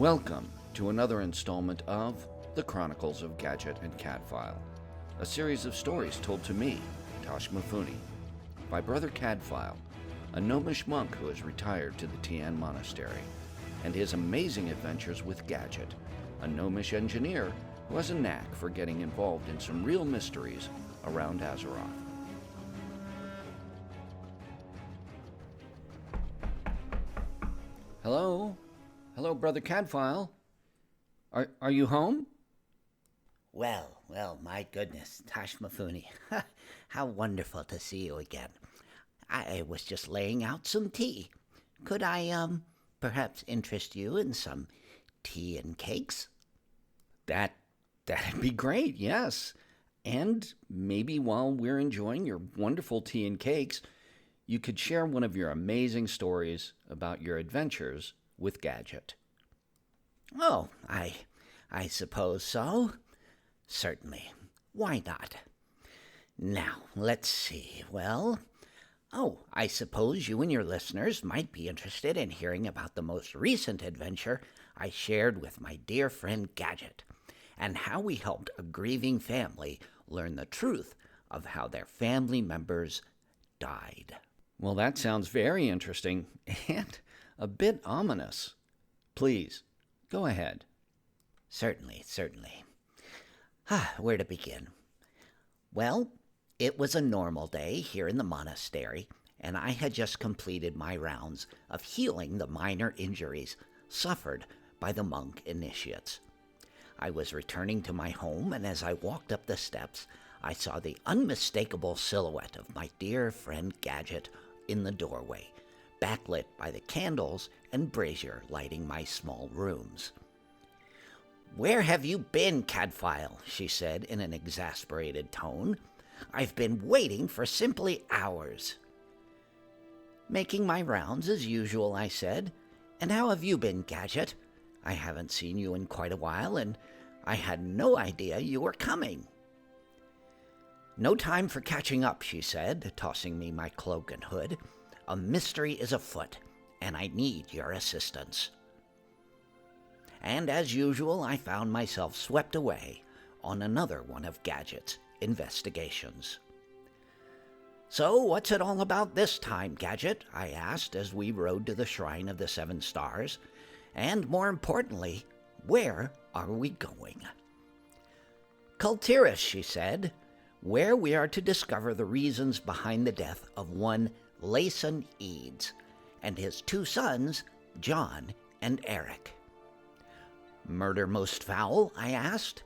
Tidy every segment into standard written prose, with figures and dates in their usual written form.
Welcome to another installment of the Chronicles of Gadgett and Caddfael, a series of stories told to me, Toshmifune, by Brother Caddfael, a gnomish monk who has retired to the Tian Monastery, and his amazing adventures with Gadgett, a gnomish engineer who has a knack for getting involved in some real mysteries around Azeroth. Hello? Hello, Brother Caddfael. Are you home? Well, my goodness, Toshmifune. How wonderful to see you again. I was just laying out some tea. Could I, perhaps interest you in some tea and cakes? That'd be great, yes. And maybe while we're enjoying your wonderful tea and cakes, you could share one of your amazing stories about your adventures with Gadgett. Oh, I suppose so. Certainly. Why not? Now, let's see. I suppose you and your listeners might be interested in hearing about the most recent adventure I shared with my dear friend Gadgett, and how we helped a grieving family learn the truth of how their family members died. Well, that sounds very interesting and a bit ominous. Please, go ahead. Certainly. Where to begin? Well, it was a normal day here in the monastery, and I had just completed my rounds of healing the minor injuries suffered by the monk initiates. I was returning to my home, and as I walked up the steps, I saw the unmistakable silhouette of my dear friend Gadgett in the doorway, backlit by the candles and brazier lighting my small rooms. "Where have you been, Caddfael?" she said in an exasperated tone. "I've been waiting for simply hours." "Making my rounds as usual," I said. "And how have you been, Gadgett? I haven't seen you in quite a while, and I had no idea you were coming." "No time for catching up," she said, tossing me my cloak and hood. "A mystery is afoot, and I need your assistance." And as usual, I found myself swept away on another one of Gadgett's investigations. "So what's it all about this time, Gadgett?" I asked as we rode to the Shrine of the Seven Stars. "And more importantly, where are we going?" "Kul Tiras," she said, "where we are to discover the reasons behind the death of one Lazy Eads and his two sons, John and Eric." "Murder most foul?" I asked.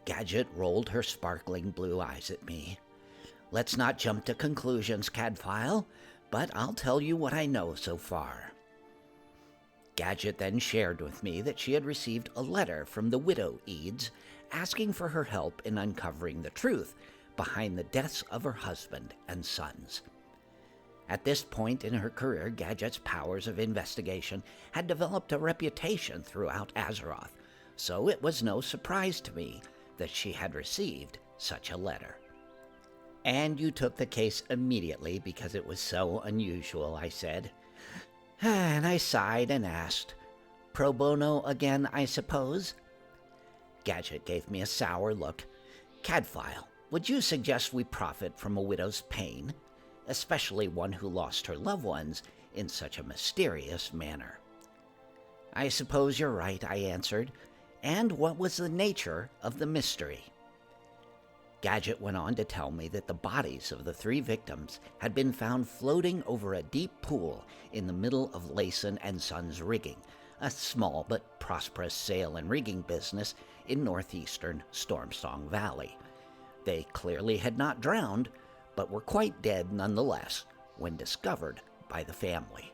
Gadgett rolled her sparkling blue eyes at me. "Let's not jump to conclusions, Caddfael, but I'll tell you what I know so far." Gadgett then shared with me that she had received a letter from the widow Eads asking for her help in uncovering the truth behind the deaths of her husband and sons. At this point in her career, Gadgett's powers of investigation had developed a reputation throughout Azeroth, so it was no surprise to me that she had received such a letter. "And you took the case immediately because it was so unusual," I said. And I sighed and asked, "Pro bono again, I suppose?" Gadgett gave me a sour look. "Caddfael, would you suggest we profit from a widow's pain, especially one who lost her loved ones in such a mysterious manner?" "I suppose you're right," I answered. "And what was the nature of the mystery?" Gadgett went on to tell me that the bodies of the three victims had been found floating over a deep pool in the middle of Lacy and Sons Rigging, a small but prosperous sail and rigging business in northeastern Stormsong Valley. They clearly had not drowned, but were quite dead nonetheless when discovered by the family.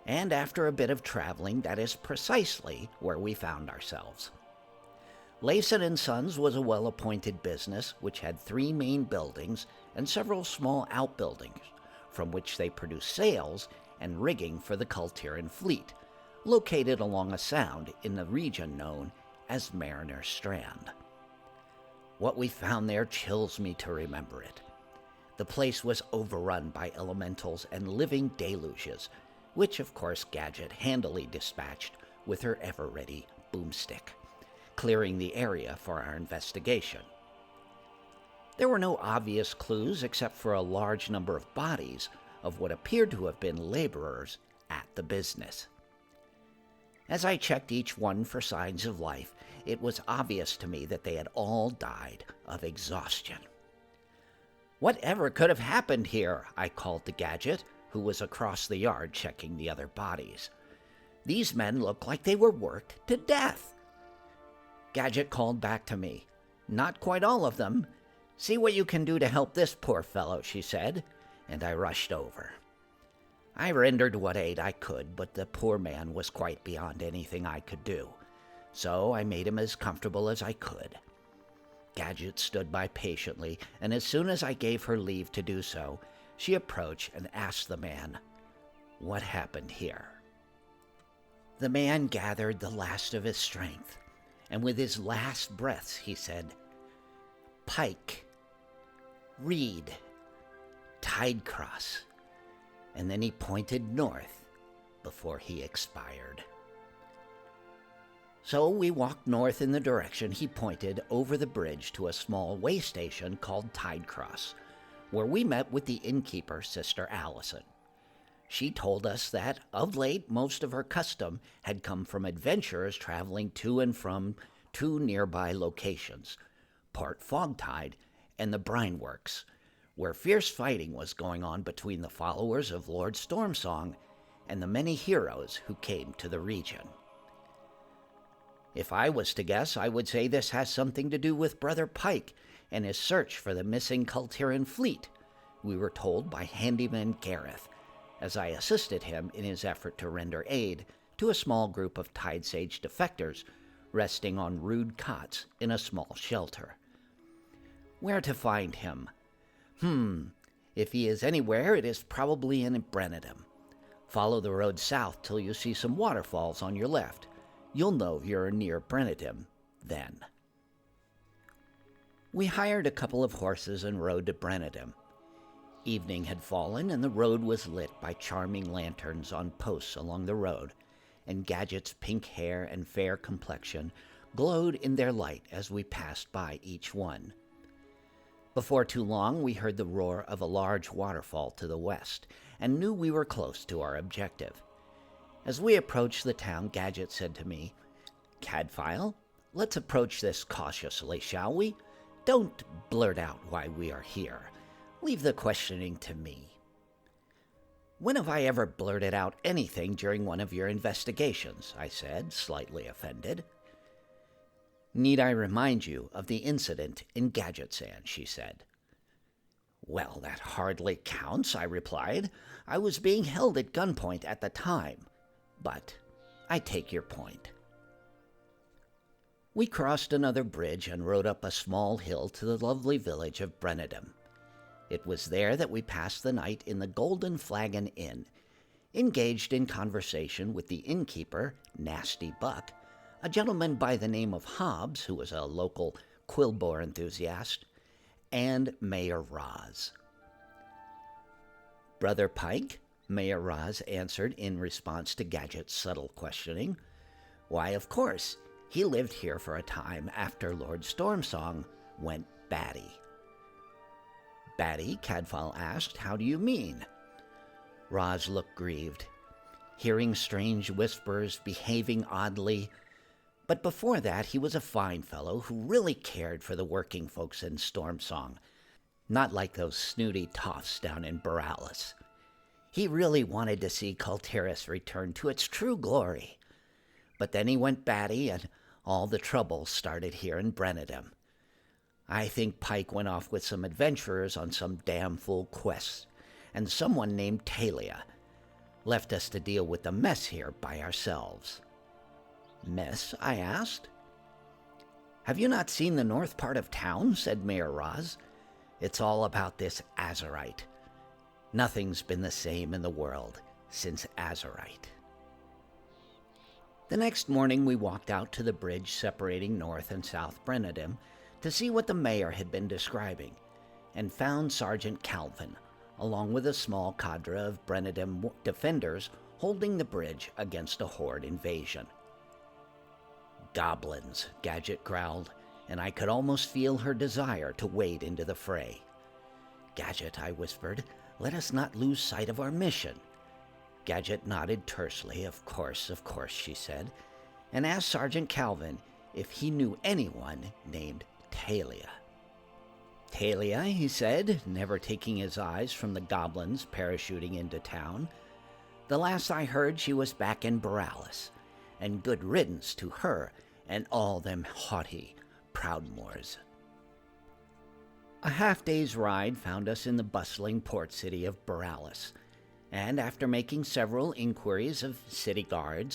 And after a bit of traveling, that is precisely where we found ourselves. Lacy and Sons was a well-appointed business which had three main buildings and several small outbuildings, from which they produced sails and rigging for the Kul Tiras fleet, located along a sound in the region known as Mariner's Strand. What we found there chills me to remember it. The place was overrun by elementals and living deluges, which of course Gadgett handily dispatched with her ever-ready boomstick, clearing the area for our investigation. There were no obvious clues except for a large number of bodies of what appeared to have been laborers at the business. As I checked each one for signs of life, it was obvious to me that they had all died of exhaustion. "Whatever could have happened here?" I called to Gadgett, who was across the yard checking the other bodies. "These men look like they were worked to death." Gadgett called back to me. "Not quite all of them. See what you can do to help this poor fellow," she said, and I rushed over. I rendered what aid I could, but the poor man was quite beyond anything I could do, so I made him as comfortable as I could. Gadgett stood by patiently, and as soon as I gave her leave to do so, she approached and asked the man, "What happened here?" The man gathered the last of his strength, and with his last breaths he said, "Pike, reed, tide cross," and then he pointed north before he expired. So we walked north in the direction he pointed over the bridge to a small way station called Tide Cross, where we met with the innkeeper, Sister Allison. She told us that, of late, most of her custom had come from adventurers traveling to and from two nearby locations, Port Fogtide and the Brineworks, where fierce fighting was going on between the followers of Lord Stormsong and the many heroes who came to the region. If I was to guess, I would say this has something to do with Brother Pike and his search for the missing Kul Tiran fleet, we were told by Handyman Gareth, as I assisted him in his effort to render aid to a small group of Tidesage defectors resting on rude cots in a small shelter. Where to find him? If he is anywhere, it is probably in Brennidum. Follow the road south till you see some waterfalls on your left. You'll know you're near Brennidum then. We hired a couple of horses and rode to Brennidum. Evening had fallen, and the road was lit by charming lanterns on posts along the road, and Gadgett's pink hair and fair complexion glowed in their light as we passed by each one. Before too long, we heard the roar of a large waterfall to the west, and knew we were close to our objective. As we approached the town, Gadgett said to me, "Caddfael, let's approach this cautiously, shall we? Don't blurt out why we are here. Leave the questioning to me." "When have I ever blurted out anything during one of your investigations?" I said, slightly offended. "Need I remind you of the incident in Gadgettsand?" she said. "Well, that hardly counts," I replied. "I was being held at gunpoint at the time. But I take your point." We crossed another bridge and rode up a small hill to the lovely village of Brennidum. It was there that we passed the night in the Golden Flagon Inn, engaged in conversation with the innkeeper, Nasty Buck, a gentleman by the name of Hobbs, who was a local Quilboar enthusiast, and Mayor Roz. "Brother Pike?" Mayor Roz answered in response to Gadgett's subtle questioning. "Why, of course. He lived here for a time after Lord Stormsong went batty." "Batty?" Caddfael asked. "How do you mean?" Roz looked grieved, hearing strange whispers, behaving oddly. But before that, he was a fine fellow who really cared for the working folks in Stormsong, not like those snooty toffs down in Boralis. He really wanted to see Kul Tiras return to its true glory. But then he went batty, and all the trouble started here in Brennidum. I think Pike went off with some adventurers on some damn fool quests, and someone named Talia left us to deal with the mess here by ourselves." "Mess?" I asked. "Have you not seen the north part of town?" said Mayor Roz. "It's all about this Azerite. Nothing's been the same in the world since Azerite." The next morning we walked out to the bridge separating North and South Brennidum to see what the mayor had been describing, and found Sergeant Calvin, along with a small cadre of Brennidum defenders holding the bridge against a horde invasion. Goblins, Gadgett growled, and I could almost feel her desire to wade into the fray. Gadgett, I whispered, let us not lose sight of our mission. Gadgett nodded tersely. Of course, she said, and asked Sergeant Calvin if he knew anyone named Talia. Talia, he said, never taking his eyes from the goblins parachuting into town. The last I heard, she was back in Boralis, and good riddance to her and all them haughty Proudmoors. A half-day's ride found us in the bustling port city of Boralis, and after making several inquiries of city guards,